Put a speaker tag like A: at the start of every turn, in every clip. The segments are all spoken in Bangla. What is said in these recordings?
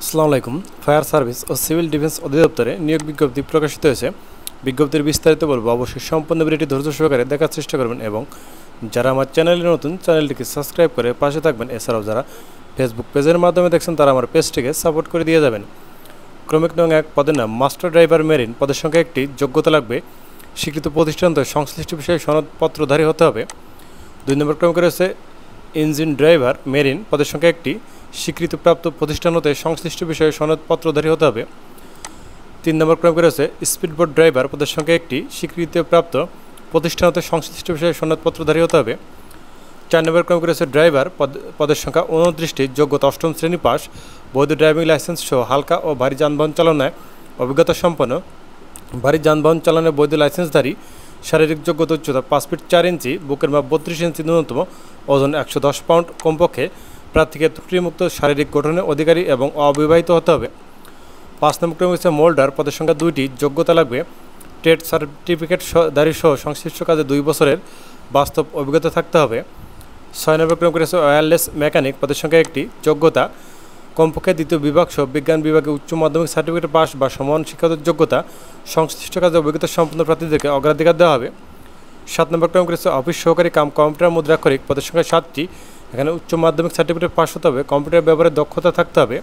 A: আসসালামু আলাইকুম। ফায়ার সার্ভিস ও সিভিল ডিফেন্স অধিদপ্তরে নিয়োগ বিজ্ঞপ্তি প্রকাশিত হয়েছে। বিজ্ঞপ্তির বিস্তারিত বলবো, অবশ্যই সম্পূর্ণ ভিডিওটি ধৈর্য সহকারে দেখার চেষ্টা করবেন এবং যারা আমার চ্যানেলে নতুন, চ্যানেলটিকে সাবস্ক্রাইব করে পাশে থাকবেন। এছাড়াও যারা ফেসবুক পেজের মাধ্যমে দেখছেন তারা আমার পেজটিকে সাপোর্ট করে দিয়ে যাবেন। ক্রমিক নং 1 পদের নাম মাস্টার ড্রাইভার মেরিন। পদের সংখ্যা একটি। যোগ্যতা লাগবে স্বীকৃত প্রতিষ্ঠান থেকে সংশ্লিষ্ট বিষয়ে সনদপত্রধারী হতে হবে। 2 নম্বর ক্রমিক রয়েছে ইঞ্জিন ড্রাইভার মেরিন। পদের সংখ্যা একটি। স্বীকৃতিপ্রাপ্ত প্রতিষ্ঠান হতে সংশ্লিষ্ট বিষয়ে সনদপত্রধারী হতে হবে। 3 নম্বর ক্রমিক রয়েছে স্পিডবোট ড্রাইভার। পদের সংখ্যা একটি। স্বীকৃতিপ্রাপ্ত প্রতিষ্ঠান হতে সংশ্লিষ্ট বিষয়ে সনদপত্রধারী হতে হবে। 4 নম্বর ক্রমিক রয়েছে ড্রাইভার। পদের সংখ্যা 29টি। যোগ্যতা 8ম শ্রেণী পাস, বৈধ ড্রাইভিং লাইসেন্স সহ হালকা ও ভারী যানবাহন চালনায় অভিজ্ঞতা সম্পন্ন, ভারী যানবাহন চালানোর বৈধ লাইসেন্সধারী, শারীরিক যোগ্যতা উচ্চতা 5 ফিট 4 ইঞ্চি, বুকের মাপ 32 ইঞ্চি ন্যূনতম, ওজন 110 পাউন্ড কমপক্ষে, প্রার্থীকে ত্রুটিমুক্ত শারীরিক গঠনের অধিকারী এবং অবিবাহিত হতে হবে। 5 নম্বর ক্রমিক হচ্ছে মোল্ডার। পদের সংখ্যা 2টি। যোগ্যতা লাগবে ট্রেড সার্টিফিকেটধারী সহ সংশ্লিষ্ট কাজে 2 বছরের বাস্তব অভিজ্ঞতা থাকতে হবে। 6 নম্বর ক্রমিক রয়েছে ওয়্যারলেস মেকানিক। পদের সংখ্যা একটি। যোগ্যতা কমপক্ষে দ্বিতীয় বিভাগ সহ বিজ্ঞান বিভাগে উচ্চ মাধ্যমিক সার্টিফিকেট পাস বা সমান শিক্ষাগত যোগ্যতা। সংশ্লিষ্ট কাজে অভিজ্ঞতা সম্পন্ন প্রার্থীদেরকে অগ্রাধিকার দেওয়া হবে। 7 নম্বর ক্রমিক রয়েছে অফিস সহকারী কম্পিউটার মুদ্রাক্ষরিক। পদের সংখ্যা 7টি। এখানে উচ্চ মাধ্যমিক সার্টিফিকেট পাস হতে হবে। কম্পিউটার ব্যবহারের দক্ষতা থাকতে হবে।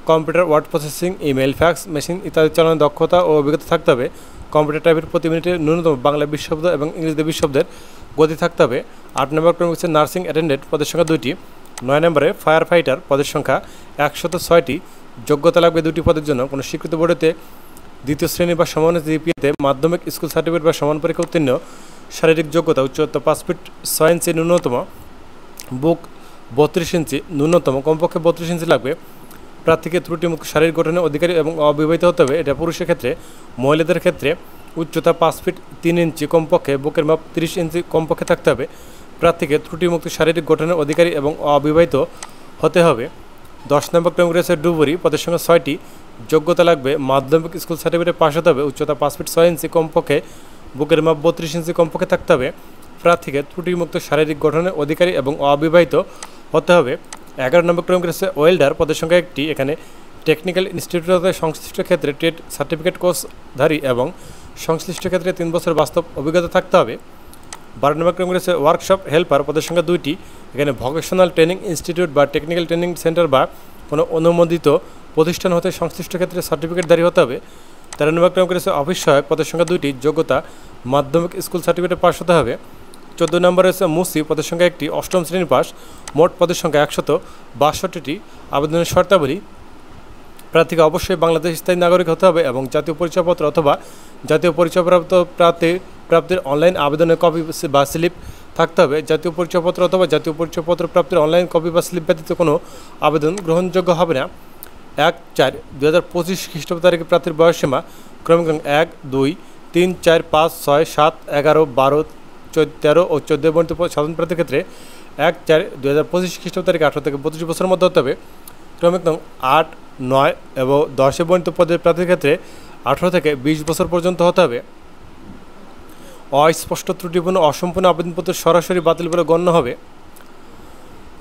A: Computer word processing, email, fax machine ইত্যাদি চালানোর দক্ষতা ও অভিজ্ঞতা থাকতে হবে। কম্পিউটার টাইপের প্রতি মিনিটে ন্যূনতম বাংলা 20 শব্দ এবং ইংরেজিতে 20 শব্দের গতি থাকতে হবে। 8 নম্বর ক্রমিক হচ্ছে নার্সিং অ্যাটেন্ডেন্ট। পদের সংখ্যা 2টি। 9 নম্বরে ফায়ার ফাইটার। পদের সংখ্যা 106টি। যোগ্যতা লাগবে 2টি পদের জন্য কোনো স্বীকৃত বোর্ডেতে 2য় শ্রেণী বা সমান জিপিএতে মাধ্যমিক স্কুল সার্টিফিকেট বা সমান পরীক্ষা উত্তীর্ণ, শারীরিক যোগ্যতা উচ্চতা 5 ফিট 6 ইঞ্চি ন্যূনতম, বুক 32 ইঞ্চি ন্যূনতম, কমপক্ষে 32 ইঞ্চি লাগবে, প্রার্থীকে ত্রুটিমুক্ত শারীরিক গঠনের অধিকারী এবং অবিবাহিত হতে হবে। এটা পুরুষের ক্ষেত্রে। মহিলাদের ক্ষেত্রে উচ্চতা 5 ফিট 3 ইঞ্চি কমপক্ষে, বুকের মাপ 30 ইঞ্চি কমপক্ষে থাকতে হবে, প্রার্থীকে ত্রুটিমুক্ত শারীরিক গঠনের অধিকারী এবং অবিবাহিত হতে হবে। 10 নম্বর ক্রমিক রয়েছে ডুবুরি। পদের সংখ্যা 6টি। যোগ্যতা লাগবে মাধ্যমিক স্কুল সার্টিফিকেট পাস হতে হবে। উচ্চতা 5 ফিট 6 ইঞ্চি কমপক্ষে, বুকের মাপ 32 ইঞ্চি কমপক্ষে থাকতে হবে, প্রার্থীকে ত্রুটিমুক্ত শারীরিক গঠনের অধিকারী এবং অবিবাহিত হতে হবে। 11 নম্বর ক্রমিক রয়েছে ওয়েল্ডার। পদের সংখ্যা একটি। এখানে টেকনিক্যাল ইনস্টিটিউটে সংশ্লিষ্ট ক্ষেত্রে ট্রেড সার্টিফিকেট কোর্সধারী এবং সংশ্লিষ্ট ক্ষেত্রে 3 বছর বাস্তব অভিজ্ঞতা থাকতে হবে। 12 নম্বর ক্রমিক রয়েছে ওয়ার্কশপ হেল্পার। পদের সংখ্যা 2টি। এখানে ভোকেশনাল ট্রেনিং ইনস্টিটিউট বা টেকনিক্যাল ট্রেনিং সেন্টার বা কোনো অনুমোদিত প্রতিষ্ঠান হতে সংশ্লিষ্ট ক্ষেত্রে সার্টিফিকেটধারী হতে হবে। 13 নম্বর ক্রমিক রয়েছে অফিস সহায়ক। পদের সংখ্যা 2টি। যোগ্যতা মাধ্যমিক স্কুল সার্টিফিকেট পাস হতে হবে। 14 নম্বর রয়েছে মুসি। পদের সংখ্যা একটি। 8ম শ্রেণী পাস। মোট পদের সংখ্যা 162টি। আবেদনের শর্তাবলী: প্রার্থীকে অবশ্যই বাংলাদেশ স্থায়ী নাগরিক হতে হবে এবং জাতীয় পরিচয়পত্র অথবা জাতীয় পরিচয়প্রাপ্ত প্রাপ্তির অনলাইন আবেদনের কপি বা স্লিপ থাকতে হবে। জাতীয় পরিচয়পত্র অথবা জাতীয় পরিচয়পত্র প্রাপ্তির অনলাইন কপি বা স্লিপ ব্যতীত কোনো আবেদন গ্রহণযোগ্য হবে না। 1/4/2025 খ্রিস্টাব্দ তারিখে প্রার্থীর বয়সসীমা ক্রমিক 1, 2, 3, 4, 5, 6, 7, 11, 12, 13 ও 14 বর্ণিত সাধারণ প্রার্থীর ক্ষেত্রে 1/4/2025 খ্রিস্টাব্দ তারিখে 18 থেকে 32 বছরের মধ্যে হতে হবে। ক্রমিক 8, 9 এবং 10 বর্ণিত পদের প্রার্থীর ক্ষেত্রে 18 থেকে 20 বছর পর্যন্ত হতে হবে। অস্পষ্ট ত্রুটিপূর্ণ অসম্পূর্ণ আবেদনপত্র সরাসরি বাতিল বলে গণ্য হবে।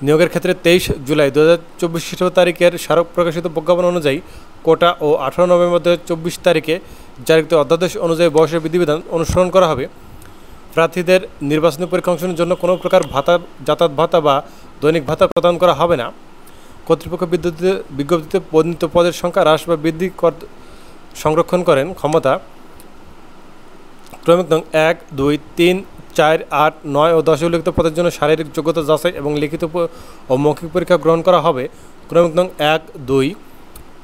A: নিয়োগের ক্ষেত্রে 23 জুলাই 2024 খ্রিস্টাব্দ তারিখের স্মারক প্রকাশিত প্রজ্ঞাপন অনুযায়ী কোটা ও 18 নভেম্বর 2024 তারিখে জারিকৃত অধ্যাদেশ অনুযায়ী বয়সের বিধিবিধান অনুসরণ করা হবে। প্রার্থীদের নির্বাচনী পরীক্ষা অংশের জন্য কোনো প্রকার ভাতা, যাতায়াত ভাতা বা দৈনিক ভাতা প্রদান করা হবে না। কর্তৃপক্ষ বিজ্ঞপ্তিতে বর্ণিত পদের সংখ্যা হ্রাস বা বৃদ্ধি সংরক্ষণ করেন ক্ষমতা। ক্রমিক 1, 2, 3, 4, 8, 9 ও 10 উল্লিখিত পদের জন্য শারীরিক যোগ্যতা যাচাই এবং লিখিত ও মৌখিক পরীক্ষা গ্রহণ করা হবে। ক্রমিক 1, 2,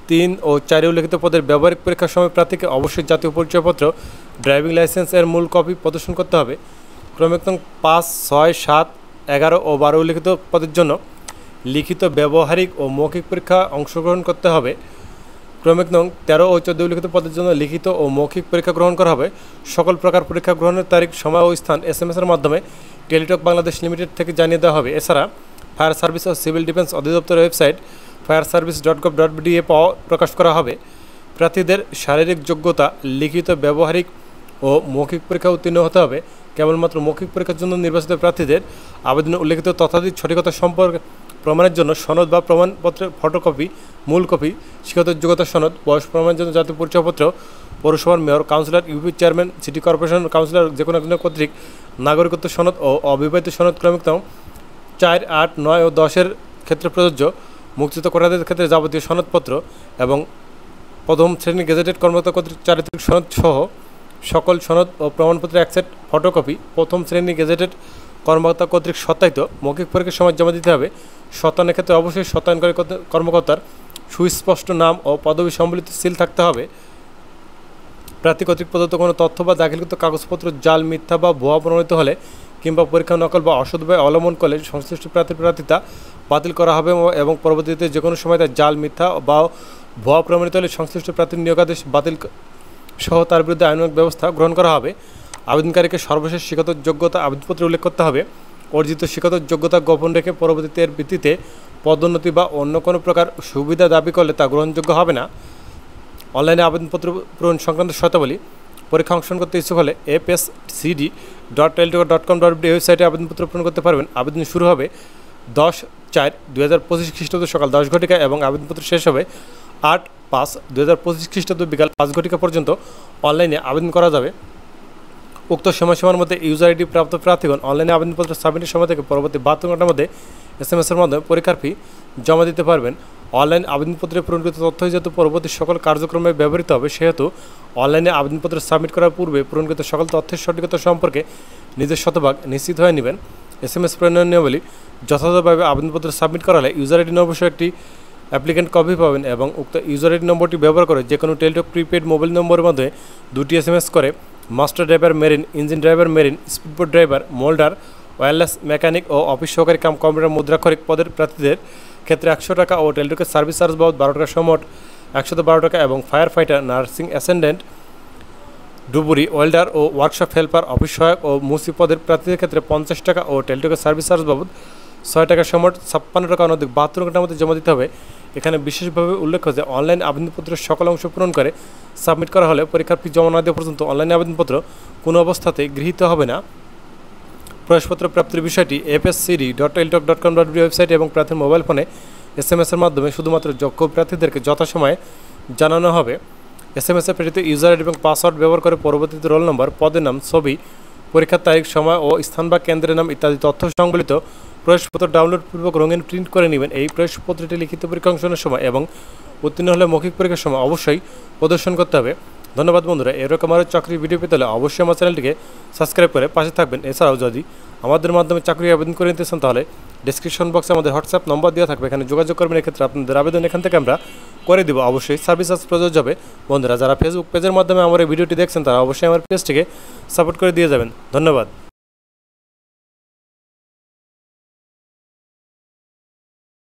A: 3 ও 4 উল্লিখিত পদের ব্যবহারিক পরীক্ষার সময় প্রার্থীকে অবশ্যই জাতীয় পরিচয়পত্র, ড্রাইভিং লাইসেন্স এর মূল কপি প্রদর্শন করতে হবে। ক্রমিক 5, 6, 7, 11 ও 12 উল্লিখিত পদের জন্য লিখিত, ব্যবহারিক ও মৌখিক পরীক্ষা অংশগ্রহণ করতে হবে। ক্রমিক 13 ও 14 উল্লিখিত পদের জন্য লিখিত ও মৌখিক পরীক্ষা গ্রহণ করা হবে। সকল প্রকার পরীক্ষা গ্রহণের তারিখ, সময় ও স্থান SMS এর মাধ্যমে টেলিটক বাংলাদেশ লিমিটেড থেকে জানিয়ে দেওয়া হবে। এছাড়া ফায়ার সার্ভিস ও সিভিল ডিফেন্স অধিদপ্তরের ওয়েবসাইট fireservice.gov.bd এ প্রকাশ করা হবে। প্রার্থীদের শারীরিক যোগ্যতা লিখিত, ব্যবহারিক ও মৌখিক পরীক্ষা উত্তীর্ণ হতে হবে। কেবলমাত্র মৌখিক পরীক্ষার জন্য নির্বাচিত প্রার্থীদের আবেদনে উল্লেখিত তথ্যাদির সঠিকতা প্রমাণের জন্য সনদ বা প্রমাণপত্রের ফটোকপি, মূল কপি, শিক্ষাগত যোগ্যতা সনদ, বয়স প্রমাণের জন্য জাতীয় পরিচয়পত্র, পৌরসভার mayor, councillor, UP chairman, city corporation councillor যে কোনো একজনের কর্তৃক নাগরিকত্ব সনদ ও অবিবাহিত সনদ ক্রমিকতম 4, 8, 9 ও 10-এর ক্ষেত্রে প্রযোজ্য, মুক্তিযুক্ত কোটাদের ক্ষেত্রে যাবতীয় সনদপত্র এবং প্রথম শ্রেণী গেজেটেড কর্মকর্তা কর্তৃক চারিত্রিক সনদ সহ সকল সনদ ও প্রমাণপত্রের এক সেট ফটোকপি প্রথম শ্রেণী গেজেটেড কর্মকর্তা কর্তৃক সত্যায়িত মৌখিক পরীক্ষার সময় জমা দিতে হবে। সত্যায়নের ক্ষেত্রে অবশ্যই সত্যায়নকারী কর্মকর্তার সুস্পষ্ট নাম ও পদবি সম্বলিত সিল থাকতে হবে। প্রার্থী কর্তৃক প্রদত্ত কোনো তথ্য বা দাখিলকৃত কাগজপত্র জাল, মিথ্যা বা ভুয়া প্রমাণিত হলে কিংবা পরীক্ষা নকল বা অসৎভাবে অবলম্বন করলে সংশ্লিষ্ট প্রার্থীর প্রার্থিতা বাতিল করা হবে এবং পরবর্তীতে যে কোনো সময় তার জাল, মিথ্যা বা ভুয়া প্রমাণিত হলে সংশ্লিষ্ট প্রার্থীর নিয়োগাদেশ বাতিল সহ তার বিরুদ্ধে আইনানুগ ব্যবস্থা গ্রহণ করা হবে। আবেদনকারীকে সর্বশেষ শিক্ষাগত যোগ্যতা আবেদনপত্রে উল্লেখ করতে হবে। অর্জিত শিক্ষাগত যোগ্যতা গোপন রেখে পরবর্তীতে এর ভিত্তিতে পদোন্নতি বা অন্য কোনো প্রকার সুবিধা দাবি করলে তা গ্রহণযোগ্য হবে না। অনলাইনে আবেদনপত্র পূরণ সংক্রান্ত শর্তাবলী: পরীক্ষা অংশগ্রহণ করতে ইচ্ছুক হলে fscd.tltok.com.bd ওয়েবসাইটে আবেদনপত্র পূরণ করতে পারবেন। আবেদন শুরু হবে 10/4/2025 খ্রিস্টাব্দ সকাল 10 ঘটিকা এবং আবেদনপত্র শেষ হবে 8/5/2025 খ্রিস্টাব্দ বিকাল 5 ঘটিকা পর্যন্ত অনলাইনে আবেদন করা যাবে। উক্ত সময়সীমার মধ্যে ইউজার আইডি প্রাপ্ত প্রার্থীগণ অনলাইনে আবেদনপত্র সাবমিটের সময় থেকে পরবর্তী 72 ঘন্টার মধ্যে SMS-এর মাধ্যমে পরীক্ষার ফি জমা দিতে পারবেন। অনলাইন আবেদনপত্রে পূরণকৃত তথ্য যেহেতু পরবর্তী সকল কার্যক্রমে ব্যবহৃত হবে, সেহেতু অনলাইনে আবেদনপত্র সাবমিট করার পূর্বে পূরণকৃত সকল তথ্যের সঠিকতা সম্পর্কে নিজের শতভাগ নিশ্চিত হয়ে নেবেন। SMS প্রণয়ন নিয়মাবলী: যথাযথভাবে আবেদনপত্র সাবমিট করালে ইউজার আইডি অবশ্যই একটি অ্যাপ্লিকেন্ট কপি পাবেন এবং উক্ত ইউজার আইডি নম্বরটি ব্যবহার করে যে কোনো টেলিটক প্রিপেড মোবাইল নম্বরের মধ্যে 2টি SMS করে master driver marine, engine driver marine, speedboat driver, moulder, wireless mechanic ও অফিস সহকারী কাম কম্পিউটার মুদ্রাক্ষরিক পদের প্রার্থীদের ক্ষেত্রে 100 টাকা ও টেলিটকের সার্ভিস চার্জ বাবদ 12 টাকা সমোট 112 টাকা এবং ফায়ার ফাইটার, নার্সিং অ্যাসেন্ডেন্ট, ডুবুরি, ওয়েল্ডার ও ওয়ার্কশপ হেল্পার, অফিস সহায়ক ও মুসি পদের প্রার্থীদের ক্ষেত্রে 50 টাকা ও টেলিটকের সার্ভিস চার্জ বাবদ 6 টাকা সমোট 56 টাকা অনধিক 72 ঘন্টার মধ্যে জমা দিতে হবে। এখানে বিশেষভাবে উল্লেখ্য যে অনলাইন আবেদনপত্রের সকল অংশ পূরণ করে সাবমিট করা হলে পরীক্ষার ফি জমা না দেওয়া পর্যন্ত অনলাইন আবেদনপত্র কোনো অবস্থাতেই গৃহীত হবে না। প্রবেশপত্র প্রাপ্তির বিষয়টি fscd.tltok.com.bd ওয়েবসাইটে এবং প্রার্থীর মোবাইল ফোনে SMS-এর মাধ্যমে শুধুমাত্র যোগ্য প্রার্থীদেরকে যথাসময়ে জানানো হবে। SMS-এ প্রেরিত ইউজার আইডি এবং পাসওয়ার্ড ব্যবহার করে পরবর্তীতে রোল নম্বর, পদের নাম, ছবি, পরীক্ষার তারিখ, সময় ও স্থান বা কেন্দ্রের নাম ইত্যাদি তথ্য সংবলিত প্রবেশপত্র ডাউনলোড পূর্বক রঙিন প্রিন্ট করে নেবেন। এই প্রবেশপত্রটি লিখিত পরীক্ষা অংশগ্রহণের সময় এবং উত্তীর্ণ হলে মৌখিক পরীক্ষার সময় অবশ্যই প্রদর্শন করতে হবে। ধন্যবাদ বন্ধুরা। এরকম আরও চাকরির ভিডিও পেতে হলে অবশ্যই আমার চ্যানেলটিকে সাবস্ক্রাইব করে পাশে থাকবেন। এছাড়াও যদি আমাদের মাধ্যমে চাকরি আবেদন করে নিতে চান তাহলে ডিসক্রিপশন বক্সে আমাদের হোয়াটসঅ্যাপ নম্বর দেওয়া থাকবে, এখানে যোগাযোগ করবেন। এক্ষেত্রে আপনাদের আবেদন এখান থেকে আমরা করে দেবো। অবশ্যই সার্ভিস চার্জ প্রযোজ্য হবে। বন্ধুরা, যারা ফেসবুক পেজের মাধ্যমে আমার এই ভিডিওটি দেখছেন তারা অবশ্যই আমার পেজটিকে সাপোর্ট করে দিয়ে যাবেন। ধন্যবাদ।